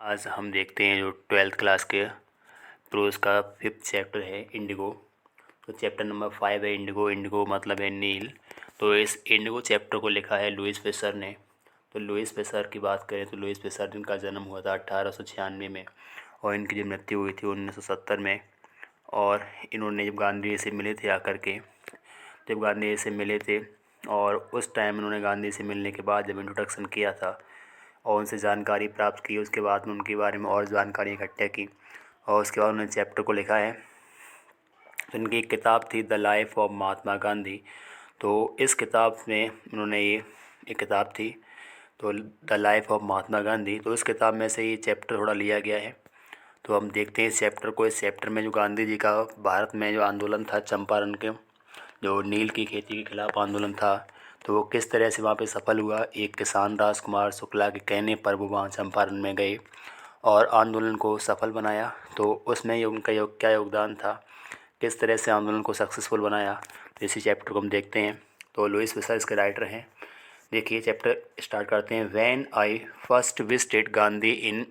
आज हम देखते हैं जो 12th क्लास के प्रोज का 5th चैप्टर है इंडिगो। तो चैप्टर नंबर 5 है इंडिगो। इंडिगो मतलब है नील। तो इस इंडिगो चैप्टर को लिखा है लुईस पेसर ने। तो लुईस पेसर की बात करें तो लुईस पेसर जिनका जन्म हुआ था 1896 में और इनकी जो मृत्यु हुई थी 1970 में। और इन्होंने जब गांधी जी से मिले थे आकर के, जब गांधी जी से मिले थे और उस टाइम इन्होंने गांधी जी से मिलने के बाद जब इंट्रोडक्शन किया था और उनसे जानकारी प्राप्त की, उसके बाद में उनके बारे में और जानकारी इकट्ठा की और उसके बाद उन्होंने चैप्टर को लिखा है। तो इनकी एक किताब थी the life of Mahatma Gandhi. तो इस किताब में उन्होंने ये एक किताब थी तो the life of Mahatma Gandhi. तो इस किताब में से ये चैप्टर थोड़ा लिया गया है। तो हम देखते हैं इस चैप्टर को। इस चैप्टर में जो गांधी जी का भारत में जो आंदोलन था चंपारण के, जो नील की खेती के खिलाफ आंदोलन था, तो वो किस तरह से वहाँ पे सफल हुआ। एक किसान राजकुमार शुक्ला के कहने पर वो वहाँ चंपारण में गए और आंदोलन को सफल बनाया। तो उसमें उनका क्या योगदान था, किस तरह से आंदोलन को सक्सेसफुल बनाया, तो इसी चैप्टर को हम देखते हैं। तो लुईस पेसर इसके राइटर हैं। देखिए चैप्टर स्टार्ट करते हैं। When I first visited Gandhi in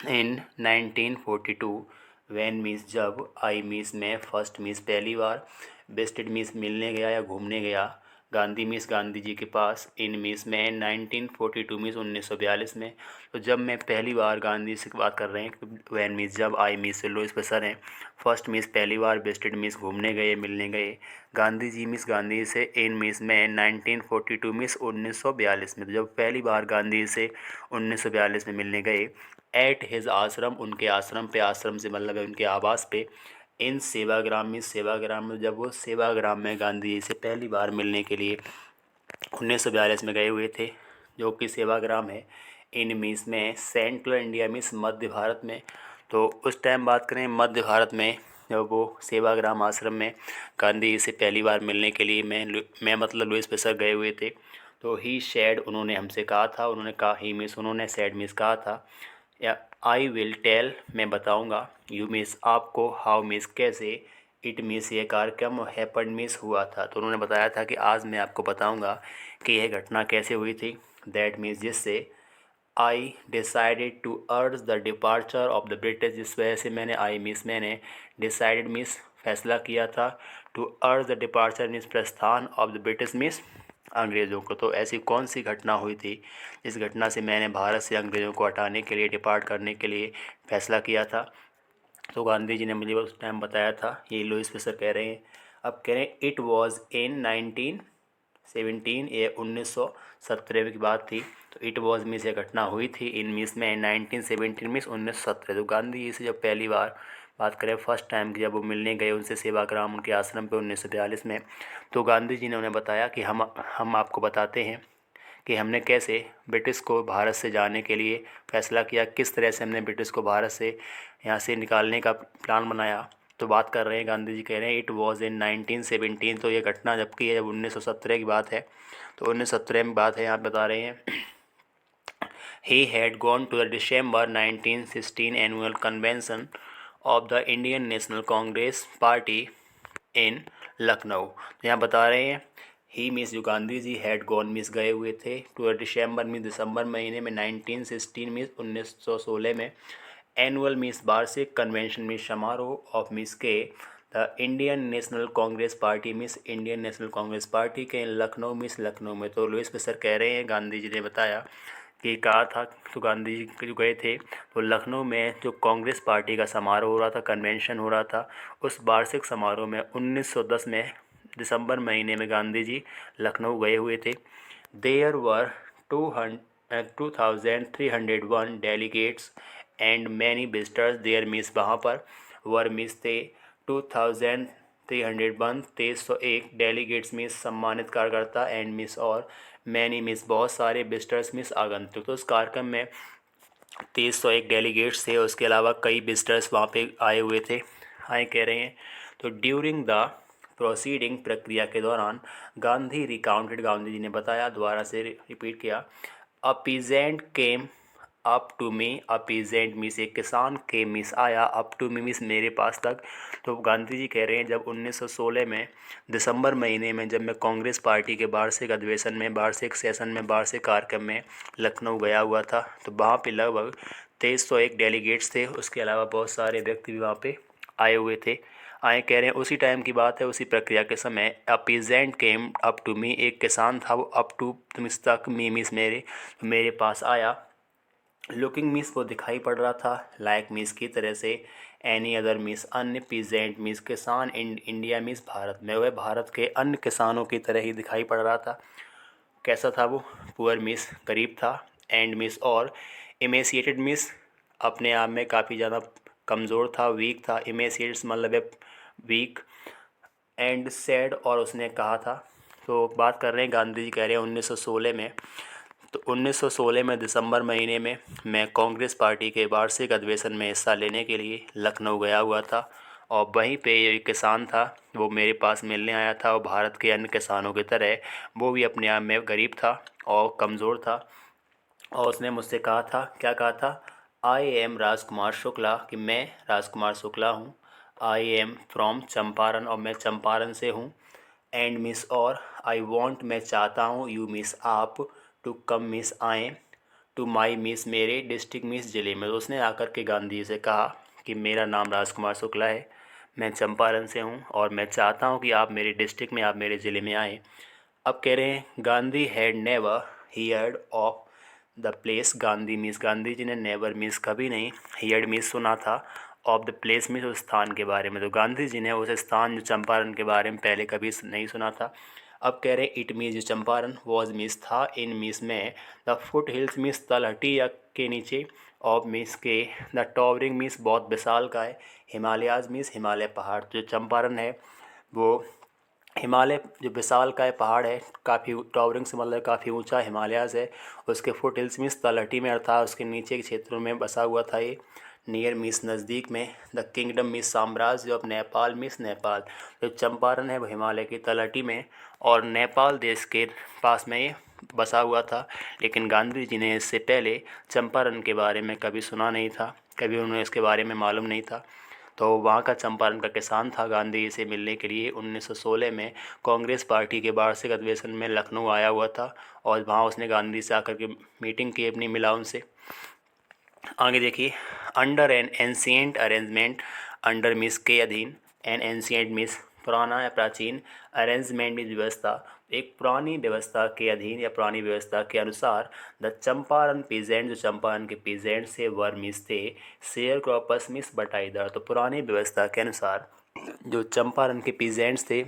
in 1942। When means जब, आई मीन्स मैं, फर्स्ट मीन्स पहली बार, विजिटेड मीन्स मिलने गया या घूमने गया, गांधी मीन्स गांधी जी के पास, इन मीन्स मैं, 1942 मीन्स 1942 में। तो जब मैं पहली बार गांधी से बात कर रहे हैं, वैन मीन्स जब, आई मीन्स लुईस पेसर हैं, फर्स्ट मीन्स पहली बार, विजिटेड मीन्स घूमने गए मिलने गए, गांधी जी मीन्स गांधी जी से, इन मीन्स मैं, 1942 मीन्स 1942 में। तो जब पहली बार गांधी जी से 1942 में मिलने गए, एट हिज आश्रम, उनके आश्रम पे, आश्रम से मतलब है उनके आवास पे, इन सेवाग्राम में, सेवाग्राम में, जब वो सेवाग्राम में गांधी जी से पहली बार मिलने के लिए 1942 में गए हुए थे, जो कि सेवाग्राम है। इन मीन्स में, सेंट्रल इंडिया मीन्स मध्य भारत में। तो उस टाइम बात करें मध्य भारत में, जब वो सेवाग्राम आश्रम में गांधी जी से पहली बार मिलने के लिए मैं मतलब लुईस पेसर गए हुए थे। तो ही शेड, उन्होंने हमसे कहा था, उन्होंने कहा, ही मीन्स उन्होंने, शेड मीन्स कहा था, या आई विल टेल मैं बताऊंगा, यू मीन्स आपको, हाउ मीन्स कैसे, इट मीन्स ये कार्यक्रम, हैपन मीन्स हुआ था। तो उन्होंने बताया था कि आज मैं आपको बताऊंगा कि यह घटना कैसे हुई थी। दैट मीन्स जिससे, I decided to urge the departure of the British, जिस वजह से मैंने, आई मीन्स मैंने, डिसाइडेड मीन्स फैसला किया था, to urge the departure means प्रस्थान, ऑफ द ब्रिटिश मीन्स अंग्रेज़ों को। तो ऐसी कौन सी घटना हुई थी जिस घटना से मैंने भारत से अंग्रेज़ों को हटाने के लिए, डिपार्ट करने के लिए फैसला किया था। तो गांधी जी ने मुझे उस टाइम बताया था, ये लुईस पेसर कह रहे हैं। अब कह रहे हैं इट वॉज इन 1917, ये 1917 की बात थी। तो इट वॉज मीन्स ये घटना हुई थी, इन मीन्स में, 1917 मीन्स 1917। तो गांधी जी से जब पहली बार बात करें, फर्स्ट टाइम की, जब वो मिलने गए उनसे सेवाग्राम उनके आश्रम पे 1942 में, तो गांधी जी ने उन्हें बताया कि हम आपको बताते हैं कि हमने कैसे ब्रिटिश को भारत से जाने के लिए फ़ैसला किया, किस तरह से हमने ब्रिटिश को भारत से यहाँ से निकालने का प्लान बनाया। तो बात कर रहे हैं, गांधी जी कह रहे हैं इट वॉज इन 1917। तो ये घटना जबकि है, जब 1917 की बात है, तो 1917 में बात है, यहाँ बता रहे हैं। He had gone to the December 1916 annual convention of the Indian National Congress party in Lucknow. तो यहाँ बता रहे हैं, ही मीन्स जो Gandhi ji, had gone means गए हुए थे, टू दिसंबर मीन्स दिसंबर महीने में, 1916 मीन्स 1916 में, एनुअल मीन्स वार्षिक, कन्वेंशन मीन्स समारोह, ऑफ मीन्स के, the Indian National Congress party means Indian National Congress party के, लखनऊ मीन्स लखनऊ में। तो लुईस पेसर कह रहे हैं, गांधी जी ने बताया कि कहा था, तो गांधी जी जो गए थे तो लखनऊ में जो कांग्रेस पार्टी का समारोह हो रहा था, कन्वेंशन हो रहा था, उस वार्षिक समारोह में 1910 में दिसंबर महीने में गांधी जी लखनऊ गए हुए थे। There were 2301 delegates and many visitors there means वहाँ पर, वर मीन्स थे, 2301 2301 डेलीगेट्स मीन्स सम्मानित कार्यकर्ता, एंड मीन्स और, मैनी मीन्स बहुत सारे, विजिटर्स मीन्स आगंतुक। तो उस कार्यक्रम में 2301 डेलीगेट्स थे, उसके अलावा कई विजिटर्स वहाँ पे आए हुए थे, आए कह रहे हैं। तो ड्यूरिंग द प्रोसीडिंग, प्रक्रिया के दौरान, गांधी रिकाउंटेड, गांधी जी ने बताया, दोबारा से रिपीट किया, a peasant came up to me a peasant means एक किसान के मीन्स आया, अप टू मी मीन्स मेरे पास तक। तो गांधी जी कह रहे हैं जब 1916 में दिसंबर महीने में जब मैं कांग्रेस पार्टी के वार्षिक अधिवेशन में, वार्षिक सेशन में, वार्षिक कार्यक्रम में लखनऊ गया हुआ था, तो वहाँ पे लगभग 2301 डेलीगेट्स थे। उसके अलावा बहुत सारे व्यक्ति भी वहाँ पे आए हुए थे। आए कह रहे हैं उसी टाइम की बात है, उसी प्रक्रिया के समय a peasant came up to me, एक किसान था वो अप टू मीन्स तक, मी मीन्स मेरे पास आया। लुकिंग मीन्स वो दिखाई पड़ रहा था, लाइक मीन्स की तरह से, एनी अदर मीन्स अन्य, पीजेंट मीन्स किसान, इंडिया मीन्स भारत में, वह भारत के अन्य किसानों की तरह ही दिखाई पड़ रहा था। कैसा था वो? पुअर मीन्स गरीब था, एंड मीन्स और, इमेसिएटेड मीन्स अपने आप में काफ़ी ज़्यादा कमज़ोर था, वीक था, इमेसिएट्स मतलब वीक, एंड सैड, और उसने कहा था। तो बात कर रहे हैं, गांधी जी कह रहे हैं 1916 में, तो 1916 में दिसंबर महीने में मैं कांग्रेस पार्टी के वार्षिक अधिवेशन में हिस्सा लेने के लिए लखनऊ गया हुआ था, और वहीं पे एक किसान था, वो मेरे पास मिलने आया था, और भारत के अन्य किसानों की तरह वो भी अपने आप में गरीब था और कमज़ोर था। और उसने मुझसे कहा था, क्या कहा था? आई एम राजकुमार शुक्ला, कि मैं राजकुमार शुक्ला हूँ। आई एम फ्रॉम चंपारण, और मैं चंपारण से हूँ। एंड मिस और, आई वॉन्ट मैं चाहता हूँ, यू मिस आप, टू कम मिस आए, टू माई मिस मेरे, डिस्ट्रिक्ट मिस जिले में। तो उसने आकर के गांधी जी से कहा कि मेरा नाम राजकुमार शुक्ला है, मैं चंपारण से हूँ, और मैं चाहता हूँ कि आप मेरे डिस्ट्रिक्ट में, आप मेरे ज़िले में आएँ। अब कह रहे हैं Gandhi had never heard of the place, Gandhi means Gandhi ji ने नेवर मीन्स कभी नहीं, हियर्ड मीन्स सुना था, ऑफ द प्लेस मीन्स उस स्थान के बारे में। तो गांधी जी ने उस स्थान जो चंपारण के बारे में पहले कभी नहीं सुना था। अब कह रहे हैं इट मीन्स जो चंपारण, वॉज मीन्स था, इन मीन्स में, द फुट हिल्स मीन्स तलहटी या के नीचे, ऑफ मीन्स के, द टॉवरिंग मीन्स बहुत विशाल का है, हिमालयाज मीन्स हिमालय पहाड़। तो जो चंपारण है वो हिमालय जो विशालकाय पहाड़ है, काफ़ी टॉवरिंग से मतलब काफ़ी ऊंचा हिमालयाज़ है, उसके फुट हिल्स मीन्स तलहटी में, अर्थात उसके नीचे के क्षेत्रों में बसा हुआ था ये। नियर मीन्स नज़दीक में, द किंगडम मीन्स साम्राज्य ऑफ नेपाल मीन्स नेपाल। जो चंपारण है वो हिमालय की तलहटी में और नेपाल देश के पास में ये बसा हुआ था। लेकिन गांधी जी ने इससे पहले चंपारण के बारे में कभी सुना नहीं था, कभी उन्हें इसके बारे में मालूम नहीं था। तो वहाँ का चंपारण का किसान था, गांधी जी से मिलने के लिए 1916 में कांग्रेस पार्टी के वार्षिक अधिवेशन में लखनऊ आया हुआ था, और वहाँ उसने गांधी से आकर के मीटिंग की, अपनी मिला उनसे। आगे देखिए, under an ancient arrangement, under miss के अधीन, एन एंशियंट मिस पुराना या प्राचीन, अरेंजमेंट मिस व्यवस्था, एक पुरानी व्यवस्था के अधीन या पुरानी व्यवस्था के अनुसार, द चंपारण पीजेंट, जो चंपारण के पीजेंट से वर मिस थे, शेयर क्रॉपस मिस बटाईदार। तो पुरानी व्यवस्था के अनुसार जो चंपारण के पीजेंट्स थे,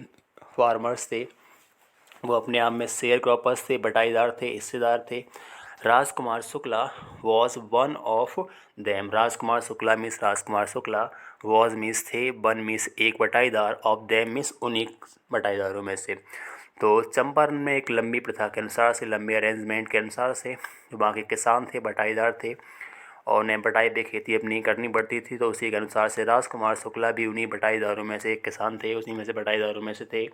फार्मर्स थे, वो अपने आप में शेयर क्रॉपर्स थे, बटाईदार थे, हिस्सेदार थे। Rajkumar Shukla was one of them, Rajkumar Shukla miss Rajkumar Shukla, was miss थे, वन मिस एक बटाईदार, ऑफ देम मिस उन्हीं बटाईदारों में से। तो चंपारण में एक लंबी प्रथा के अनुसार से, लंबे अरेंजमेंट के अनुसार से, जो वहाँ के किसान थे, बटाईदार थे, और उन्हें बटाई पे खेती अपनी करनी पड़ती थी, तो उसी के अनुसार से राजकुमार शुक्ला भी उन्हीं बटाईदारों में से एक किसान थे, उसी में से बटाईदारों में से थे।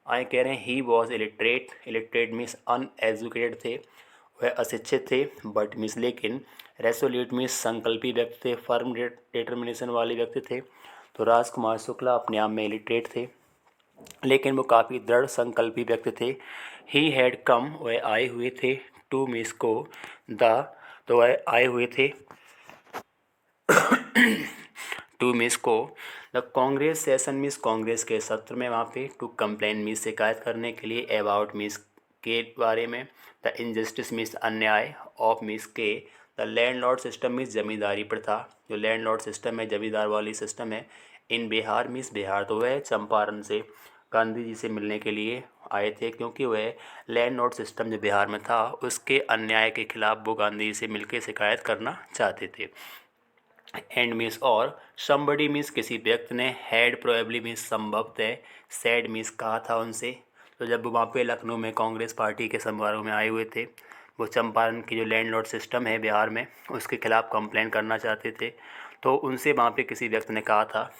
आए कह रहे हैं he was illiterate, illiterate means uneducated थे, वह अशिक्षित थे, बट मीन्स लेकिन, रेसोल्यूट मीन्स संकल्पी व्यक्ति थे, फर्म डिटर्मिनेशन वाले व्यक्ति थे। तो राजकुमार शुक्ला अपने आप में इलिटरेट थे, लेकिन वो काफ़ी दृढ़ संकल्पी व्यक्ति थे। ही हैड कम, वह आए हुए थे, टू मिस को, द, तो वह आए हुए थे टू मिस को, the Congress session miss Congress के सत्र में, वहाँ पे टू कंप्लेन मिस शिकायत करने के लिए, अबाउट मिस के बारे में, द इनजस्टिस मिस अन्याय, ऑफ मिस के, द लैंडलॉर्ड सिस्टम मिस जमींदारी प्रथा, जो लैंडलॉर्ड सिस्टम है, जमींदार वाली सिस्टम है, इन बिहार मिस बिहार। तो वह चंपारण से गांधी जी से मिलने के लिए आए थे, क्योंकि वह लैंडलॉर्ड सिस्टम जो बिहार में था उसके अन्याय के खिलाफ वो गांधी जी से मिलकर शिकायत करना चाहते थे। एंड मीन्स और, समबडी मीन्स किसी व्यक्ति ने, हैड प्रोबेबली मीन्स संभवतः, सैड मीन्स कहा था उनसे। तो जब वहाँ पे लखनऊ में कांग्रेस पार्टी के समारोह में आए हुए थे, वो चंपारण की जो लैंडलॉर्ड सिस्टम है बिहार में उसके खिलाफ कंप्लेन करना चाहते थे, तो उनसे वहाँ पे किसी व्यक्ति ने कहा था,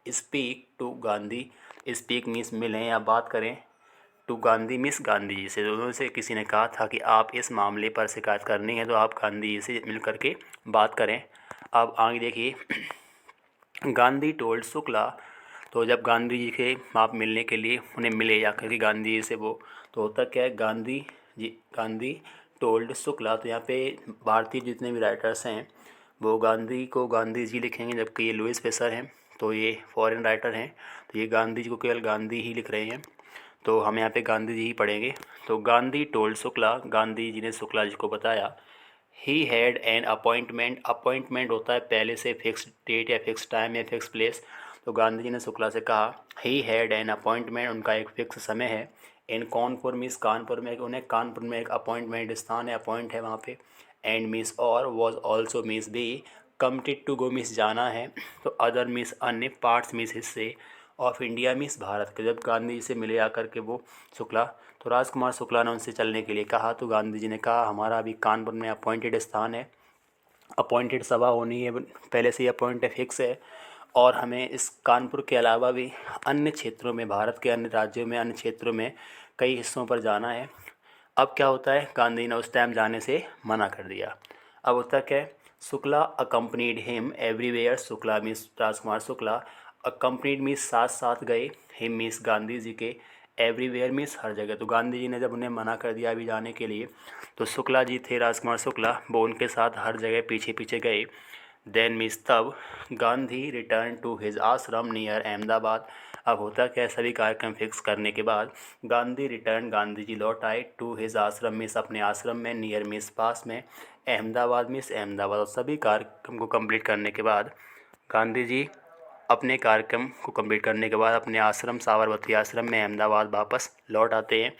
speak to Gandhi, speak means मिलें या बात करें, टू गांधी मिस गांधी जी से। दोनों से किसी ने कहा था कि आप इस मामले पर शिकायत करनी है तो आप गांधी जी से मिल करके बात करें। अब आगे देखिए, गांधी टोल्ड शुक्ला, तो जब गांधी जी के आप मिलने के लिए उन्हें मिले या करके गांधी जी से वो, तो होता क्या है, गांधी टोल्ड शुक्ला, तो यहाँ पे भारतीय जितने भी राइटर्स हैं वो गांधी को गांधी जी लिखेंगे, जबकि ये लुईस पेसर हैं तो ये फॉरेन राइटर हैं, तो ये गांधी जी को केवल गांधी ही लिख रहे हैं, तो हम यहाँ पे गांधी जी ही पढ़ेंगे। तो गांधी टोल्ड शुक्ला, गांधी जी ने शुक्ला जी को बताया, he had an appointment, appointment होता है पहले से फिक्स डेट या फिक्स टाइम या फिक्स प्लेस, तो गांधी जी ने शुक्ला से कहा ही हैड एन अपॉइंटमेंट, उनका एक फिक्स समय है, इन कानपुर मीस कानपुर में, उन्हें कानपुर में एक अपॉइंटमेंट स्थान है, अपॉइंट है वहाँ पे, एंड मिस और was also means be committed to go, means जाना है, तो अदर मिस अन्य, पार्ट्स मिस हिस्से, ऑफ इंडिया मिस भारत के। जब गांधी जी से मिले आकर के वो शुक्ला, तो राजकुमार शुक्ला ने उनसे चलने के लिए कहा, तो गांधी जी ने कहा हमारा अभी कानपुर में अपॉइंटेड स्थान है, अपॉइंटेड सभा होनी है, पहले से ही अपॉइंट है, फिक्स है, और हमें इस कानपुर के अलावा भी अन्य क्षेत्रों में, भारत के अन्य राज्यों में, अन्य क्षेत्रों में कई हिस्सों पर जाना है। अब क्या होता है, गांधी ने उस टाइम जाने से मना कर दिया। अब होता क्या है, Shukla accompanied him everywhere, Shukla means Rajkumar Shukla, accompanied means साथ साथ गए, हिम मीन्स गांधी जी के, एवरीवेयर मीन्स हर जगह। तो गांधी जी ने जब उन्हें मना कर दिया अभी जाने के लिए, तो शुक्ला जी थे, राजकुमार शुक्ला, वो उनके साथ हर जगह पीछे पीछे गए। देन मीन्स तब गांधी रिटर्न टू हिज आश्रम नियर अहमदाबाद। अब होता क्या है, सभी कार्यक्रम फिक्स करने के बाद गांधी रिटर्न, गांधी जी लौट आए, टू हिज आश्रम मीन्स अपने आश्रम में, नियर मीन्स पास में, अहमदाबाद मीन्स अहमदाबाद। और सभी कार्यक्रम को कंप्लीट करने के बाद गांधी जी अपने कार्यक्रम को कंप्लीट करने के बाद अपने आश्रम, साबरमती आश्रम में अहमदाबाद वापस लौट आते हैं।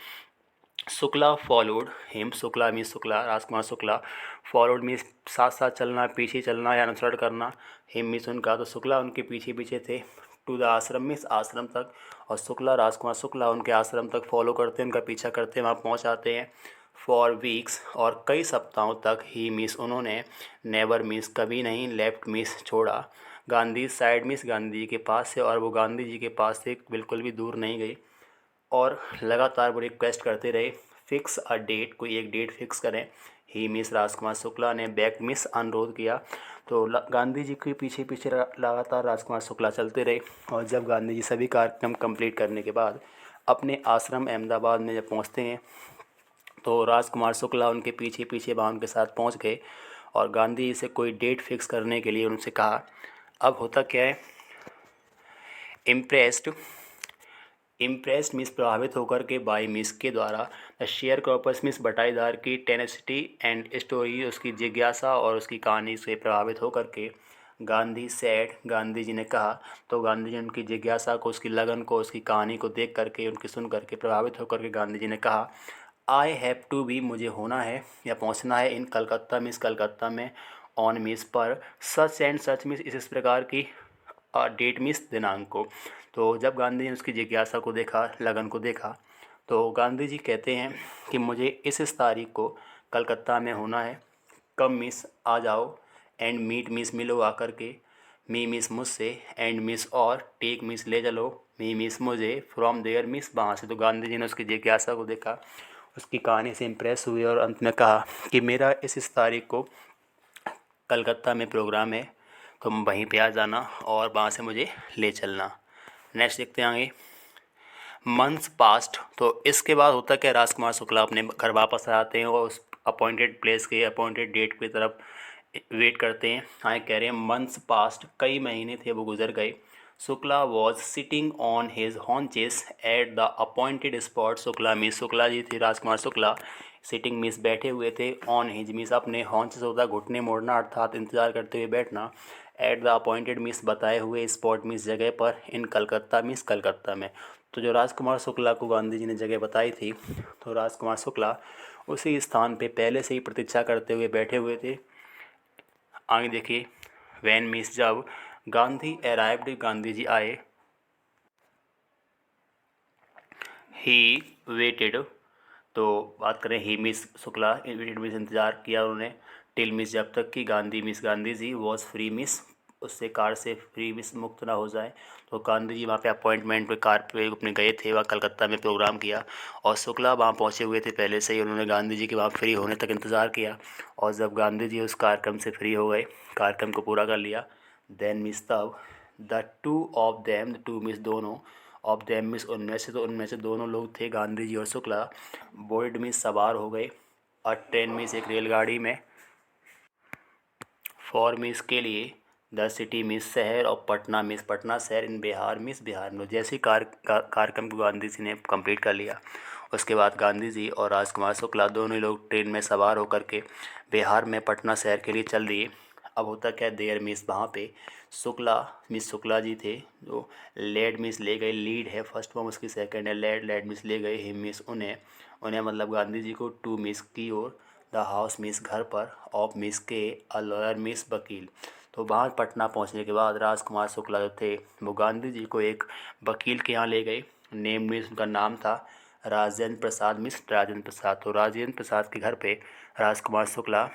Shukla followed him, Shukla means Shukla, Rajkumar Shukla, followed means साथ साथ चलना, पीछे चलना या अनुसरण करना, हिम मीन्स उनका, तो शुक्ला उनके पीछे पीछे थे, टू द आश्रम मीन्स आश्रम तक, और शुक्ला राजकुमार शुक्ला उनके आश्रम तक फॉलो करते हैं, उनका पीछा करते हैं, वहाँ पहुँच आते हैं। फॉर वीक्स, और कई सप्ताहों तक, ही मीन्स उन्होंने, नेवर मीन्स कभी नहीं, लेफ्ट मीन्स छोड़ा, गांधी साइड मीन्स गांधी जी के पास से, और वो गांधी जी के पास से बिल्कुल भी दूर नहीं गई, और लगातार वो रिक्वेस्ट करते रहे, फिक्स अ डेट, कोई एक डेट फिक्स करें। ही मिस राजकुमार शुक्ला ने बैक मिस अनुरोध किया, तो गांधी जी के पीछे पीछे लगातार राजकुमार शुक्ला चलते रहे, और जब गांधी जी सभी कार्यक्रम कंप्लीट करने के बाद अपने आश्रम अहमदाबाद में जब पहुंचते हैं, तो राजकुमार शुक्ला उनके पीछे पीछे वहाँ उनके साथ पहुँच गए, और गांधी जी से कोई डेट फिक्स करने के लिए उनसे कहा। अब होता क्या है, इम्प्रेस्ड मीन्स प्रभावित होकर के, बाई मीन्स के द्वारा, द शेयर क्रॉपर्स मीन्स बटाईदार की, टेनेसिटी एंड स्टोरी उसकी जिज्ञासा और उसकी कहानी से प्रभावित होकर के, गांधी सेड, गांधी जी ने कहा, तो गांधी जी उनकी जिज्ञासा को, उसकी लगन को, उसकी कहानी को देख करके, उनकी सुन करके प्रभावित होकर के गांधी जी ने कहा, आई हैव टू बी, मुझे होना है या पहुंचना है, इन कलकत्ता मीन्स कलकत्ता में, ऑन मीन्स पर, सच एंड सच मीन्स इस प्रकार की, डेट मीन्स दिनांक को। तो जब गांधी जी ने उसकी जिज्ञासा को देखा, लगन को देखा, तो गांधी जी कहते हैं कि मुझे इस तारीख को कलकत्ता में होना है, कम मीन्स आ जाओ, एंड मीट मीन्स मिलो आकर के, मी मीन्स मुझसे, एंड मीन्स और, टेक मीन्स ले चलो, मी मीन्स मुझे, फ्रॉम देयर मीन्स वहाँ से। तो गांधी जी ने उसकी जिज्ञासा को देखा, उसकी कहानी से इम्प्रेस हुए, और अंत में कहा कि मेरा इस तारीख को कलकत्ता में प्रोग्राम है, तुम वहीं पे आ जाना और वहाँ से मुझे ले चलना। नेक्स्ट देखते हैं आगे, मंथ्स पास्ट, तो इसके बाद होता क्या, राजकुमार शुक्ला अपने घर वापस आते हैं और उस अपॉइंटेड प्लेस के, अपॉइंटेड डेट की तरफ वेट करते हैं। हाँ, कह रहे हैं मंथ्स पास्ट, कई महीने थे वो गुजर गए। Shukla was sitting on his haunches at the appointed spot, Shukla मीस, शुक्ला जी थे, राजकुमार शुक्ला, सिटिंग मीस बैठे हुए थे, ऑन हिज मीस अपने, हॉन्चेस होता घुटने मोड़ना अर्थात इंतजार करते हुए बैठना, एट द अपॉइंटेड मीस बताए हुए, स्पॉट मीस जगह पर, इन कलकत्ता मीस कलकत्ता में। तो जो राजकुमार शुक्ला को गांधी जी ने जगह बताई थी, तो राजकुमार शुक्ला उसी स्थान पे पहले से ही प्रतीक्षा करते हुए बैठे हुए थे। आगे देखिए, वैन मीस जब, गांधी अराइव्ड, गांधी जी आए, ही वेटेड, तो बात करें he means Shukla, waited means इंतज़ार किया उन्होंने, टिल मिस जब तक कि, Gandhi means Gandhi ji, was free means उससे कार से फ्री मिस मुक्त ना हो जाए। तो गांधी जी वहाँ पे अपॉइंटमेंट पे कार पे अपने गए थे, वहाँ कलकत्ता में प्रोग्राम किया और शुक्ला वहाँ पहुँचे हुए थे पहले से ही। उन्होंने गांधी जी के वहाँ फ्री होने तक इंतज़ार किया और जब गांधी जी उस कार्यक्रम से फ्री हो गए, कार्यक्रम को पूरा कर लिया, देन मिस तब द टू मिस दोनों ऑफ देम मिस उनमें से दोनों लोग थे, गांधी जी और शुक्ला, बोर्ड में सवार हो गए और ट्रेन में से एक रेलगाड़ी में फॉर मिस के लिए द सिटी मिस शहर और पटना शहर इन बिहार में। जैसे ही कार्यक्रम को गांधी जी ने कंप्लीट कर लिया, उसके बाद गांधी जी और राजकुमार शुक्ला दोनों ही लोग ट्रेन में सवार होकर के बिहार में पटना शहर के लिए चल दिए। अब होता क्या, देयर मिस वहाँ पे मिस शुक्ला जी थे जो लेड मिस ले गए, लीड है फर्स्ट फॉर्म, उसकी सेकंड है लेड मिस ले गए हिम मिस उन्हें मतलब गांधी जी को टू मिस की ओर द हाउस मिस घर पर ऑफ मिस के अ लॉयर मिस वकील। तो वहाँ पटना पहुँचने के बाद राजकुमार शुक्ला जो थे वो गांधी जी को एक वकील के यहाँ ले गए। नेम मिस उनका नाम था राजेंद्र प्रसाद। तो राजेंद्र प्रसाद के घर पे राजकुमार शुक्ला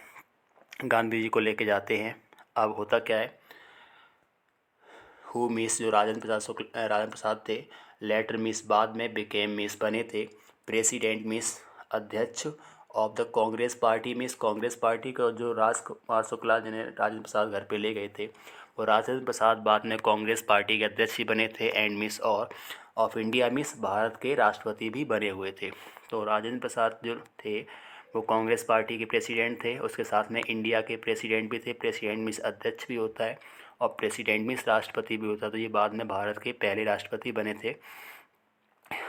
गांधी जी को लेके जाते हैं। अब होता क्या है, हु मिस जो राजेंद्र प्रसाद थे, लेटर मिस बाद में बिकेम मिस बने थे प्रेसिडेंट मिस अध्यक्ष of the Congress party miss. Congress party का जो राजकुमार शुक्ला जिन्हें राजेंद्र प्रसाद घर पे ले गए थे, वो राजेंद्र प्रसाद बाद में कांग्रेस पार्टी के अध्यक्ष भी बने थे एंड मिस और ऑफ इंडिया मिस भारत के राष्ट्रपति भी बने हुए थे। तो राजेंद्र प्रसाद जो थे वो कांग्रेस पार्टी के प्रेसिडेंट थे, उसके साथ में इंडिया के प्रेसिडेंट भी थे, प्रेसिडेंट मिस अध्यक्ष भी होता है और प्रेसिडेंट मिस राष्ट्रपति भी होता है। तो ये बाद में भारत के पहले राष्ट्रपति बने थे।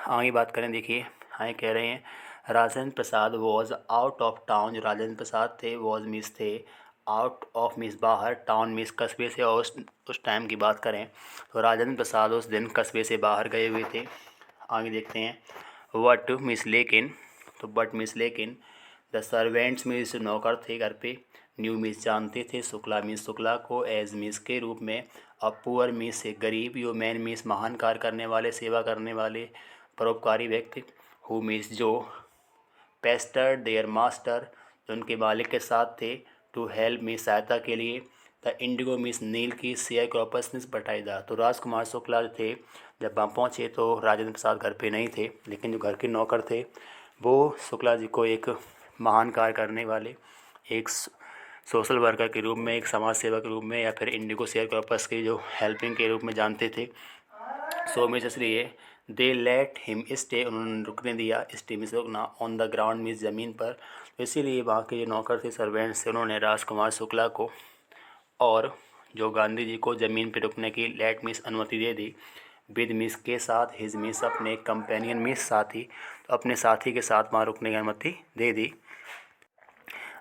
आगे बात करें, देखिए हाँ कह रहे हैं Rajendra Prasad was out of town. जो राजेंद्र प्रसाद थे वॉज मिस थे आउट ऑफ मिस बाहर, टाउन मिस कस्बे से। और उस टाइम की बात करें तो राजेंद्र प्रसाद उस दिन कस्बे से बाहर गए हुए थे। आगे देखते हैं वट मिस लेकिन, तो बट मिस लेकिन द सर्वेंट्स मिस नौकर थे घर पे, न्यू मिस जानते थे शुक्ला को एज मिस के रूप में, अब पुअर मिस से गरीब, यो मैन मिस महान कार्य करने वाले, सेवा करने वाले, परोपकारी व्यक्ति, हु मिस जो पेस्टर देयर मास्टर जो उनके मालिक के साथ थे, टू हेल्प मिस सहायता के लिए, द इंडिगो मिस नील की, शेयर क्रॉपर्स मिस बटाईदार। तो राजकुमार शुक्ला थे जब वहाँ पहुँचे तो राजेंद्र प्रसाद घर पे नहीं थे, लेकिन जो घर के नौकर थे वो शुक्ला जी को एक महान कार्य करने वाले, एक सोशल वर्कर के रूप में, एक समाज सेवक के रूप में, या फिर इंडिगो शेयर क्रॉपर्स की जो हेल्पिंग के रूप में जानते थे। सो मिस इसलिए दे लेट हिम स्टे, उन्होंने रुकने दिया, स्टे मिस रुकना, ऑन द ग्राउंड मिस ज़मीन पर। तो इसीलिए वहाँ के जो नौकर थे सर्वेंट्स थे उन्होंने राजकुमार शुक्ला को और जो गांधी जी को ज़मीन पर रुकने की लेट मिस अनुमति दे दी, विद मिस के साथ, हिज मिस अपने कंपेनियन मिस साथी, तो अपने साथी के साथ वहाँ रुकने की अनुमति दे दी।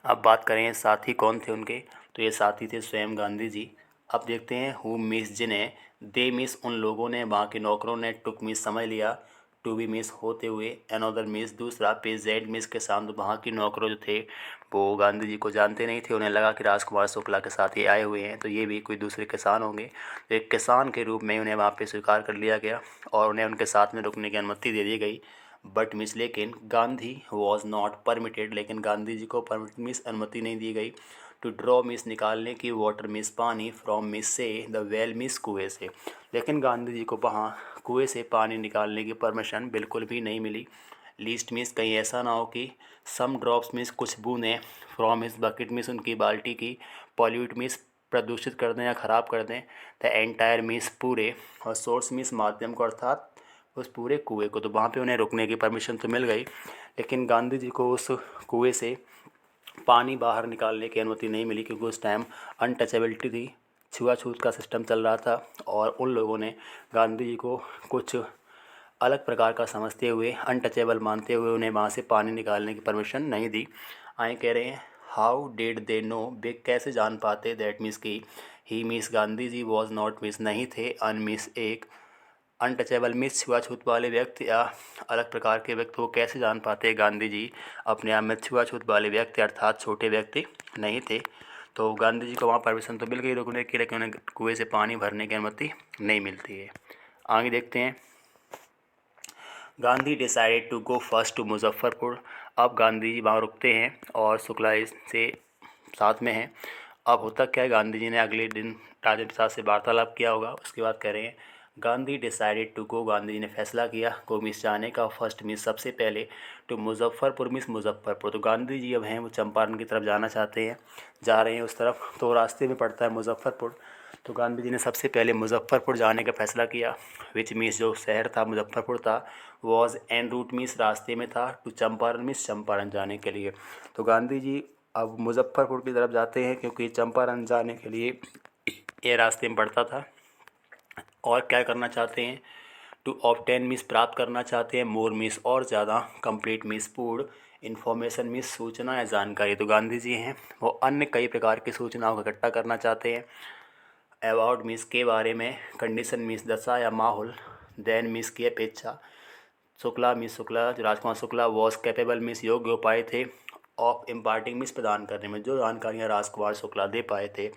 अब बात करें साथी कौन थे उनके, तो ये साथी थे स्वयं गांधी जी। अब देखते हैं हु मिस जिन्हें दे मिस उन लोगों ने, वहाँ के नौकरों ने, टुक मिस समझ लिया, टू बी मिस होते हुए, अनदर मिस दूसरा, पेजेंट मिस के साथ। वहाँ के नौकरों जो थे वो गांधी जी को जानते नहीं थे, उन्हें लगा कि राजकुमार शुक्ला के साथ ये आए हुए हैं तो ये भी कोई दूसरे किसान होंगे, तो एक किसान के रूप में उन्हें वहाँ पे स्वीकार कर लिया गया और उन्हें उनके साथ में रुकने की अनुमति दे दी गई। बट मिस लेकिन गांधी वॉज नॉट परमिटेड, लेकिन गांधी जी को परमिट मिस अनुमति नहीं दी गई, टू ड्रॉ मिस निकालने की, वाटर मिस पानी, फ्रॉम मिस से, द वेल मिस कुएँ से। लेकिन गांधी जी को वहाँ कुएँ से पानी निकालने की परमिशन बिल्कुल भी नहीं मिली। लीस्ट मिस कहीं ऐसा ना हो कि, सम ड्रॉप्स मिस कुछ बूंदें, फ्रॉम मिस बकेट मिस उनकी बाल्टी की, पॉल्यूट मिस प्रदूषित कर दें या ख़राब कर दें, द एंटायर मिस पूरे, और सोर्स मिस माध्यम को अर्थात उस पूरे कुएँ को। तो वहाँ पे उन्हें रुकने की परमिशन तो मिल गई, लेकिन गांधी जी को उस कुएँ से पानी बाहर निकालने की अनुमति नहीं मिली, क्योंकि उस टाइम अनटचेबिलिटी थी, छुआछूत का सिस्टम चल रहा था और उन लोगों ने गांधी जी को कुछ अलग प्रकार का समझते हुए, अनटचेबल मानते हुए उन्हें वहाँ से पानी निकालने की परमिशन नहीं दी। आए कह रहे हैं हाउ डिड दे नो, वे कैसे जान पाते, दैट मीन्स की ही miss Gandhi ji was not miss नहीं थे, अनमिस एक अनटचेबल मिस छुआछूत वाले व्यक्ति या अलग प्रकार के व्यक्ति, वो कैसे जान पाते गांधी जी अपने आप में छुआछूत वाले व्यक्ति अर्थात छोटे व्यक्ति नहीं थे। तो गांधी जी को वहाँ परमिशन तो मिल गई रुकने की, लेकिन उन्हें कुएँ से पानी भरने की अनुमति नहीं मिलती है। आगे देखते हैं Gandhi decided to go first to Muzaffarpur. अब गांधी जी वहाँ रुकते हैं और शुक्ला से साथ में हैं। अब होता क्या है, गांधी जी ने अगले दिन राजेंद्र प्रसाद से वार्तालाप किया होगा। उसके बाद कह रहे हैं Gandhi decided to go, Gandhi ji ने फैसला किया गो मीन्स जाने का, फर्स्ट मीन्स सबसे पहले, टू मुजफ्फरपुर मीन्स मुजफ्फरपुर। तो गांधी जी अब हैं वो चंपारण की तरफ जाना चाहते हैं, जा रहे हैं उस तरफ, तो रास्ते में पड़ता है मुजफ्फरपुर। तो गांधी जी ने सबसे पहले मुजफ्फरपुर जाने का फैसला किया, विच मीन्स जो शहर था मुजफ्फरपुर था, वॉज एन रूट मीन्स रास्ते में था, टू चंपारण मीन्स चंपारण जाने के लिए। तो गांधी जी अब मुजफ्फरपुर की तरफ जाते हैं क्योंकि चंपारण जाने के लिए ये रास्ते में पड़ता था। और क्या करना चाहते हैं, टू ऑब्टेन मीन्स प्राप्त करना चाहते हैं, मोर मीन्स और ज़्यादा, कंप्लीट मीन्स पूर्ण, इन्फॉर्मेशन मीन्स सूचना या जानकारी। तो गांधी जी हैं वो अन्य कई प्रकार की सूचनाओं को इकट्ठा करना चाहते हैं। अबाउट मीन्स के बारे में, कंडीशन मीन्स दशा या माहौल, देन मीन्स की अपेक्षा, शुक्ला मीन्स शुक्ला जो राजकुमार शुक्ला, वॉज कैपेबल मीन्स योग्य उपाय थे, ऑफ इम्पार्टिंग मीन्स प्रदान करने में, जो जानकारियाँ राजकुमार शुक्ला दे पाए थे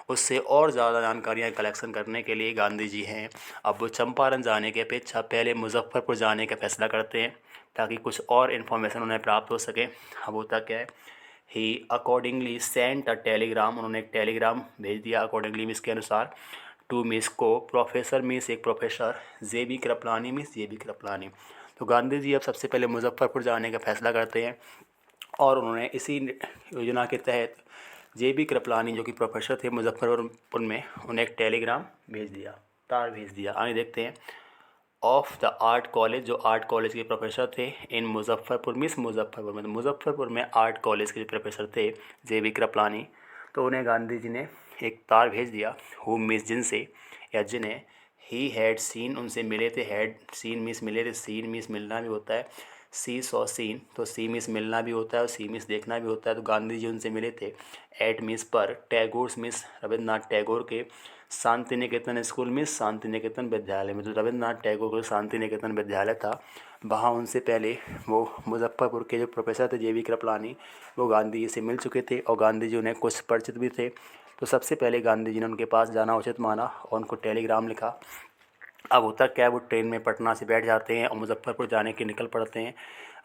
उससे और ज़्यादा जानकारियाँ कलेक्शन करने के लिए गांधी जी हैं अब वो चंपारण जाने की अपेक्षा पहले मुजफ्फरपुर जाने का फैसला करते हैं ताकि कुछ और इन्फॉर्मेशन उन्हें प्राप्त हो सके। अब होता क्या है, ही अकॉर्डिंगली सेंट अ टेलीग्राम, उन्होंने एक टेलीग्राम भेज दिया अकॉर्डिंगली मीन्स के अनुसार, टू मीन्स को, प्रोफेसर मीन्स एक professor, JB. Kripalani means JB. Kripalani. तो गांधी जी अब सबसे पहले मुजफ्फरपुर जाने का फैसला करते हैं और उन्होंने इसी योजना के तहत जे.बी. कृपलानी जो कि प्रोफेसर थे मुजफ्फरपुर में, उन्हें एक टेलीग्राम भेज दिया, तार भेज दिया। आगे देखते हैं, ऑफ द आर्ट कॉलेज, जो आर्ट कॉलेज के प्रोफेसर थे इन मुजफ्फरपुर मीन्स मुजफ्फरपुर में, तो मुजफ्फरपुर में आर्ट कॉलेज के जो प्रोफेसर थे जे.बी. कृपलानी, तो उन्हें गांधी जी ने एक तार भेज दिया, हुम मीन्स जिनसे या जिन्हें, ही हैड सीन उनसे मिले थे, हैड सीन मीन्स मिले थे, सीन मीन्स मिलना भी होता है, सी सॉ सीन, तो सी मीन्स मिलना भी होता है और सी मीन्स देखना भी होता है। तो गांधी जी उनसे मिले थे, एट मीन्स पर, टैगोर मीन्स रविन्द्रनाथ टैगोर के, शांति निकेतन स्कूल मीन्स शांति निकेतन विद्यालय में, तो रविन्द्रनाथ टैगोर का शांति निकेतन विद्यालय था वहाँ उनसे पहले वो मुजफ्फरपुर के जो प्रोफेसर थे जे.बी. कृपलानी वो गांधी जी से मिल चुके थे और गांधी जी उन्हें कुछ परिचित भी थे। तो सबसे पहले गांधी जी ने उनके पास जाना उचित माना और उनको टेलीग्राम लिखा। अब होता क्या है, वो ट्रेन में पटना से बैठ जाते हैं और मुजफ्फरपुर जाने के निकल पड़ते हैं।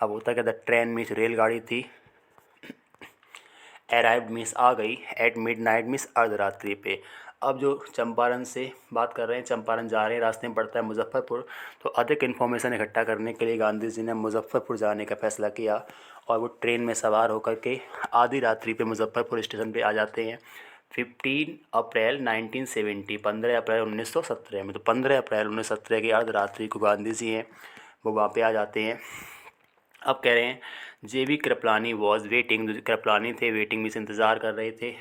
अब होता क्या, द ट्रेन मीन्स रेलगाड़ी थी, अराइव्ड मीन्स आ गई, एट मिड नाइट मीन्स अर्धरात्रि पे। अब जो चंपारण से बात कर रहे हैं, चंपारण जा रहे हैं, रास्ते में पड़ता है मुजफ्फरपुर, तो अधिक इन्फॉर्मेशन इकट्ठा करने के लिए गांधी जी ने मुजफ्फरपुर जाने का फैसला किया और वो ट्रेन में सवार होकर के आधी रात्रि पे मुजफ्फरपुर स्टेशन पे आ जाते हैं। 15 अप्रैल 1970, 15 अप्रैल 1917 में, तो 15 अप्रैल 1917 की अर्धरात्रि को गांधी जी हैं वो वहाँ पे आ जाते हैं। अब कह रहे हैं जे.बी. कृपलानी वॉज वेटिंग, जो कृपलानी थे वेटिंग मीन्स इंतज़ार कर रहे थे,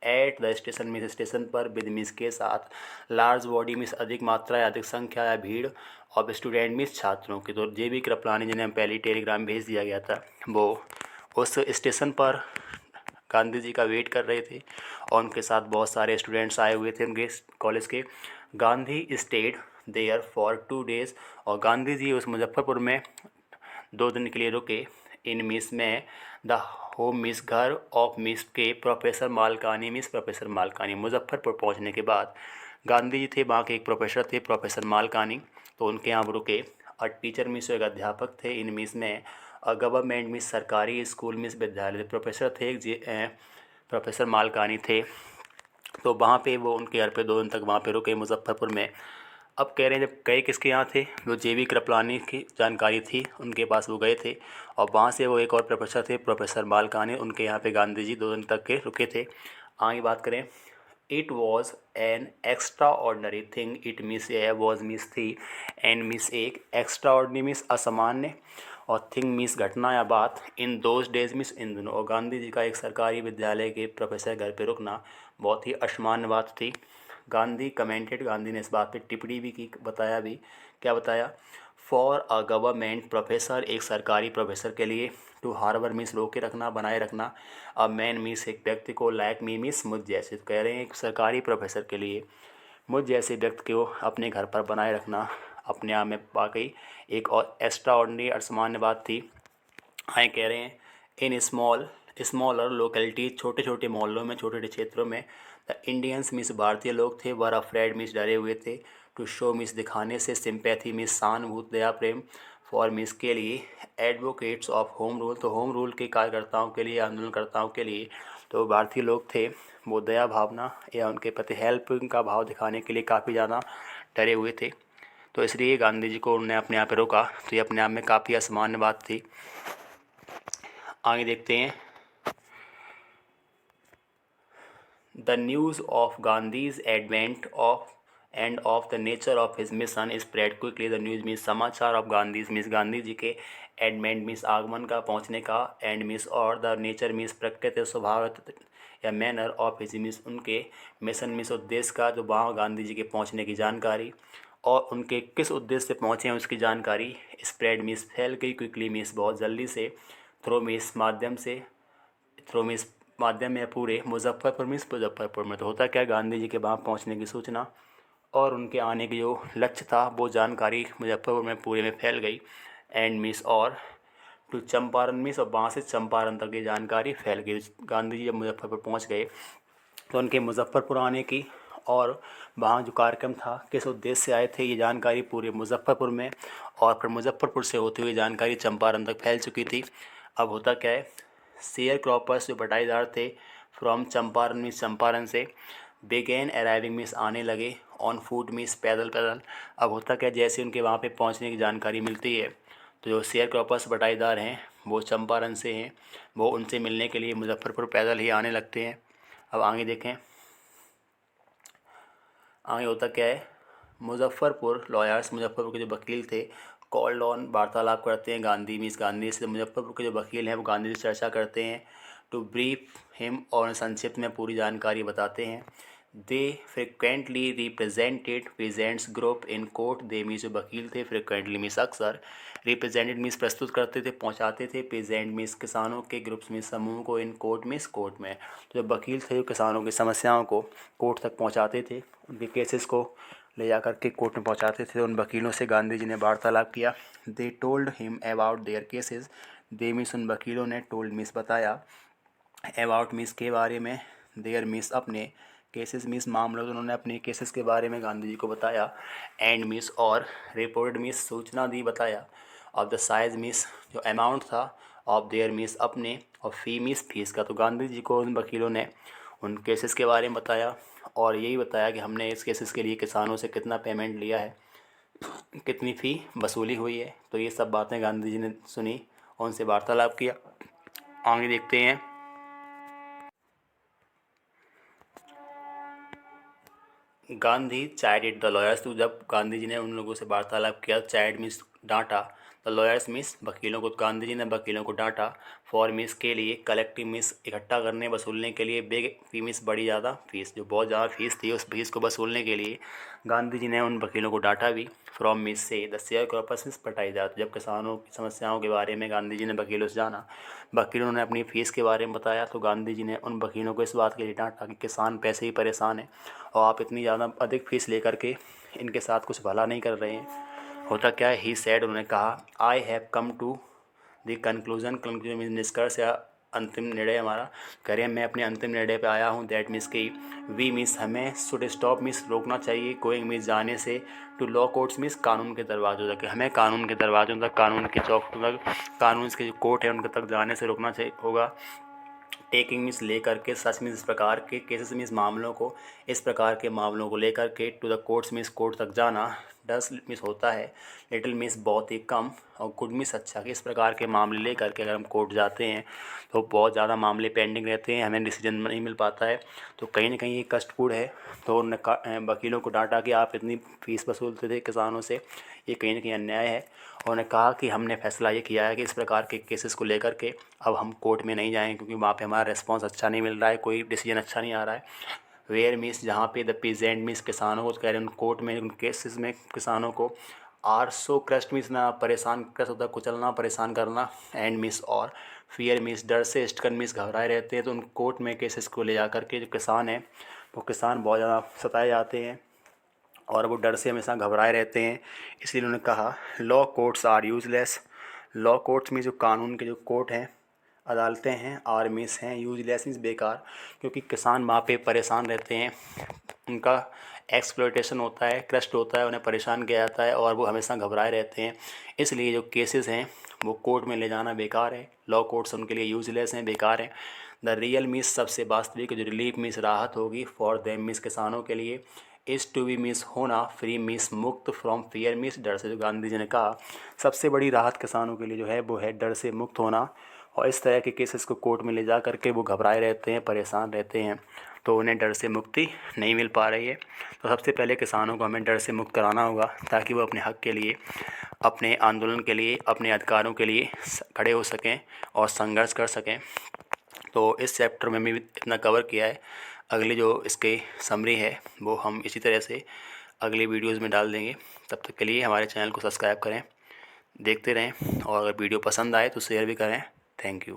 at the station means station पर, विद मीन्स के साथ, लार्ज बॉडी मीन्स अधिक मात्रा या अधिक संख्या या भीड़, ऑफ स्टूडेंट मीन्स छात्रों की। तो जे.बी. कृपलानी जिन्हें पहले टेलीग्राम भेज दिया गया था वो उस स्टेशन पर गांधी जी का वेट कर रहे थे और उनके साथ बहुत सारे स्टूडेंट्स आए हुए थे उनके कॉलेज के। Gandhi stayed there for 2 days, और गांधी जी उस मुजफ्फरपुर में 2 दिन के लिए रुके, इन मिस में, द होम मिस घर, ऑफ मिस के प्रोफेसर मालकानी मीन्स प्रोफेसर मालकानी। मुजफ्फरपुर पहुंचने के बाद गांधी जी थे वहाँ के एक प्रोफेसर थे प्रोफेसर मालकानी, तो उनके यहाँ वो रुके। और टीचर मिस एक अध्यापक थे इन मिस में, और गवर्नमेंट मिस सरकारी स्कूल मिस विद्यालय, प्रोफेसर थे प्रोफेसर मालकानी थे, तो वहाँ पे वो उनके घर पे 2 दिन तक वहाँ पे रुके मुजफ्फरपुर में। अब कह रहे हैं जब गए किसके यहाँ थे, जो जे.बी. कृपलानी की जानकारी थी उनके पास वो गए थे और वहाँ से वो एक और प्रोफेसर थे प्रोफेसर मालकानी, उनके यहाँ पे गांधी जी 2 दिन तक के रुके थे। आगे बात करें, it was an extra ordinary thing, it miss was miss थी, एन मिस एक, एक्स्ट्रा ऑर्डनरी मिस असामान्य और थिंग मिस घटना या बात, इन दोज डेज मिस इन दिनों। और गांधी जी का एक सरकारी विद्यालय के प्रोफेसर घर पे रुकना बहुत ही असामान्य बात थी। गांधी कमेंटेड, गांधी ने इस बात पे टिप्पणी भी की, बताया भी, क्या बताया, फॉर अ गवर्नमेंट प्रोफेसर, एक सरकारी प्रोफेसर के लिए, टू हार्बर मीन्स रोके रखना बनाए रखना, अ मैन मीन्स एक व्यक्ति को, लाइक मी मीन्स मुझ जैसे, तो कह रहे हैं एक सरकारी प्रोफेसर के लिए मुझ जैसे व्यक्ति को अपने घर पर बनाए रखना अपने आप में वाकई एक और एक्स्ट्रा ऑर्डिनरी असामान्य बात थी। हाँ कह रहे हैं, इन स्मॉलर लोकेलिटी, छोटे छोटे मोहल्लों में, छोटे छोटे क्षेत्रों में, द इंडियंस मीन्स भारतीय लोग थे, वर अफ्रेड मीन्स डरे हुए थे, टू शो मीन्स दिखाने से, सिंपैथी मीन्स सहानुभूति दया प्रेम, फॉर मीन्स के लिए, एडवोकेट्स ऑफ होम रूल, तो होम रूल के कार्यकर्ताओं के लिए, आंदोलनकर्ताओं के लिए, तो भारतीय लोग थे वो दया भावना या उनके प्रति हेल्प का भाव दिखाने के लिए काफ़ी ज़्यादा डरे हुए थे। तो इसलिए गांधी जी को उन्होंने अपने यहाँ पे रोका। तो ये अपने आप में काफ़ी असामान्य बात थी। आगे देखते हैं। The news of Gandhi's advent of end of the nature of his mission spread quickly. The news means समाचार ऑफ गांधीज मीन्स गांधी जी के एडवेंट मीन्स आगमन का, पहुँचने का, एंड मीन्स और, द नेचर मीन्स प्रकृति स्वभाव या मैनर ऑफ हिज मीन्स उनके, मिशन मीन्स उद्देश्य का, जो वहाँ गांधी जी के पहुँचने की जानकारी, और उनके किस उद्देश्य से पहुँचे हैं उसकी जानकारी। स्प्रेड मीन्स फैल गई, क्विकली मीन्स बहुत जल्दी से, थ्रो मीन्स माध्यम से, थ्रो मीन्स माध्यम में पूरे, मुजफ्फरपुर मीन्स मुजफ्फरपुर में। तो होता क्या, गांधी जी के वहाँ पहुँचने की सूचना और उनके आने की जो लक्ष्य था वो जानकारी मुजफ्फरपुर में पूरे में फैल गई। एंड मीन्स और, टू चंपारण मीन्स और वहाँ से चंपारण तक ये जानकारी फैल गई। गांधी जी जब मुजफ्फरपुर पहुँच गए तो उनके मुजफ्फरपुर आने की और वहाँ जो कार्यक्रम था किस उद्देश्य से आए थे ये जानकारी पूरे मुजफ्फरपुर में, और फिर मुजफ्फरपुर से होते हुए जानकारी चंपारण तक फैल चुकी थी। अब होता क्या है, शेयर क्रॉपर्स जो बटाईदार थे फ्रॉम चंपारण मीन्स चंपारण से, बेगेन अराइविंग मीन्स आने लगे, ऑन फूट मीन्स पैदल पैदल। अब होता क्या, जैसे उनके वहाँ पे पहुँचने की जानकारी मिलती है तो जो शेयर क्रॉपर्स बटाईदार हैं वो चंपारण से हैं, वो उनसे मिलने के लिए मुजफ्फरपुर पैदल ही आने लगते हैं। अब आगे देखें, आगे होता क्या है, मुजफ्फरपुर लॉयर्स, मुजफ्फरपुर के जो वकील थे, कॉल्ड ऑन वार्तालाप करते हैं गांधी मीन्स गांधी से। मुजफ्फरपुर के जो वकील हैं वो गांधी से चर्चा करते हैं, टू ब्रीफ हिम, और संक्षिप्त में पूरी जानकारी बताते हैं। They frequently represented presents group in court. They means जो वकील थे, फ्रिक्वेंटली मीन्स अक्सर, रिप्रेजेंटेड मीन्स प्रस्तुत करते थे, पहुंचाते थे, प्रेजेंट मीन्स किसानों के, ग्रुप्स मीन्स समूह को, इन कोर्ट मीन्स कोर्ट में। तो जो वकील थे जो किसानों की समस्याओं को कोर्ट तक पहुंचाते थे, उनके केसेस को ले जा कर के कोर्ट में पहुंचाते थे। उन वकीलों से गांधी जी ने वार्तालाप किया। They told him about their cases. They means उन वकीलों ने, टोल्ड मीन्स बताया, अबाउट मीन्स के बारे में, देयर मीन्स अपने, केसेस मीन्स मामलों, तो उन्होंने अपने केसेस के बारे में गांधी जी को बताया। एंड मीन्स और, रिपोर्ट मीन्स सूचना दी, बताया। ऑफ द साइज मीन्स जो अमाउंट था, ऑफ देयर मीन्स अपने, और फी मीन्स फीस का। तो गांधी जी को उन वकीलों ने उन केसेस के बारे में बताया और यही बताया कि हमने इस केसेस के लिए किसानों से कितना पेमेंट लिया है, कितनी फ़ी वसूली हुई है। तो ये सब बातें गांधी जी ने सुनी और उनसे वार्तालाप किया। आगे देखते हैं। Gandhi chided the lawyers. तो जब गांधी जी ने उन लोगों से वार्तालाप किया, चाइड मीन्स डांटा, द लॉयर्स मीन्स वकीलों को, गांधी जी ने वकीलों को डांटा। फॉर मीन्स के लिए, कलेक्टिव मीन्स इकट्ठा करने वसूलने के लिए, बिग फी मीन्स बड़ी ज़्यादा फीस, जो बहुत ज़्यादा फीस थी उस फीस को वसूलने के लिए गांधी जी ने उन वकीलों को डांटा भी। फ्रॉम मीन्स से, द शेयर क्रॉपर्स मीन्स बटाईदार। जब किसानों की समस्याओं के बारे में गांधी जी ने वकीलों से जाना, वकीलों ने अपनी फ़ीस के बारे में बताया, तो गांधी जी ने उन वकीलों को इस बात के लिए डांटा कि किसान पैसे ही परेशान हैं और आप इतनी ज़्यादा अधिक फीस लेकर के इनके साथ कुछ भला नहीं कर रहे हैं। होता क्या है, ही सैड, उन्होंने कहा, I have come to the conclusion, conclusion means निष्कर्ष या अंतिम निर्णय हमारा, करें मैं अपने अंतिम निर्णय पे आया हूँ। दैट मीन्स कि, वी मीन्स हमें, शुड स्टॉप मीन्स रोकना चाहिए, गोइंग मीन्स जाने से, टू लॉ कोर्ट्स मीन्स कानून के दरवाजों तक, हमें कानून के दरवाजों तक, कानून के चौखटों तक, कानून के जो कोर्ट है उनके तक जाने से रोकना चाहिए होगा। टेकिंग मीन्स लेकर के, सच मीन्स इस प्रकार के, केसेस मीन्स मामलों को, इस प्रकार के मामलों को लेकर के, to the courts means court तक जाना। डस मीन्स होता है, लिटिल मीन्स बहुत ही कम, और गुड मीन्स अच्छा, कि इस प्रकार के मामले लेकर के अगर हम कोर्ट जाते हैं तो बहुत ज़्यादा मामले पेंडिंग रहते हैं, हमें डिसीजन नहीं मिल पाता है, तो कहीं ना कहीं ये कष्टपूर्ण है। तो उन्होंने वकीलों को डांटा कि आप इतनी फ़ीस वसूलते थे किसानों से, ये कहीं ना कहीं अन्याय है। उन्होंने कहा कि हमने फैसला ये किया है कि इस प्रकार के केसेस को लेकर के अब हम कोर्ट में नहीं जाएंगे, क्योंकि वहाँ पे हमारा रिस्पांस अच्छा नहीं मिल रहा है, कोई डिसीजन अच्छा नहीं आ रहा है। वेयर मीन्स जहाँ पे, द पीजेंट मीन्स किसानों को, कह रहे हैं उन कोर्ट में, उन केसेस में किसानों को, आर सो क्रस्ट मीन्स ना परेशान, क्रस्ट होता है कुचलना, परेशान करना, एंड मीन्स और, फियर मीन्स डर से, स्टकन मीन्स घबराए रहते हैं। तो उन कोर्ट में केसेस को ले जा कर के जो किसान हैं वो किसान बहुत ज़्यादा सताए जाते हैं और वो डर से हमेशा घबराए रहते हैं। इसलिए उन्होंने कहा, law courts are useless. Law courts में जो कानून के जो कोर्ट हैं, अदालतें हैं, आर मीन्स हैं, यूजलेस मीन्स बेकार, क्योंकि किसान वहाँ पे परेशान रहते हैं, उनका एक्सप्लॉयटेशन होता है, क्रस्ट होता है, उन्हें परेशान किया जाता है और वो हमेशा घबराए रहते हैं। इसलिए जो केसेस हैं वो कोर्ट में ले जाना बेकार है, लॉ कोर्ट्स उनके लिए यूजलेस हैं, बेकार हैं। द रियल मीन्स सबसे वास्तविक, जो रिलीफ मीन्स राहत होगी, फॉर देम मीन्स किसानों के लिए, इज़ टू बी मीन्स होना, फ्री मीन्स मुक्त, फ्रॉम फियर मीन्स डर से। जो गांधी जी ने कहा सबसे बड़ी राहत किसानों के लिए जो है वो है डर से मुक्त होना। और इस तरह के केसेस को कोर्ट में ले जा करके वो घबराए रहते हैं, परेशान रहते हैं, तो उन्हें डर से मुक्ति नहीं मिल पा रही है। तो सबसे पहले किसानों को हमें डर से मुक्त कराना होगा ताकि वो अपने हक़ के लिए, अपने आंदोलन के लिए, अपने अधिकारों के लिए खड़े हो सकें और संघर्ष कर सकें। तो इस चैप्टर में भी इतना कवर किया है। अगली जो इसके समरी है वो हम इसी तरह से अगली वीडियोज़ में डाल देंगे। तब तक के लिए हमारे चैनल को सब्सक्राइब करें, देखते रहें, और अगर वीडियो पसंद आए तो शेयर भी करें। Thank you.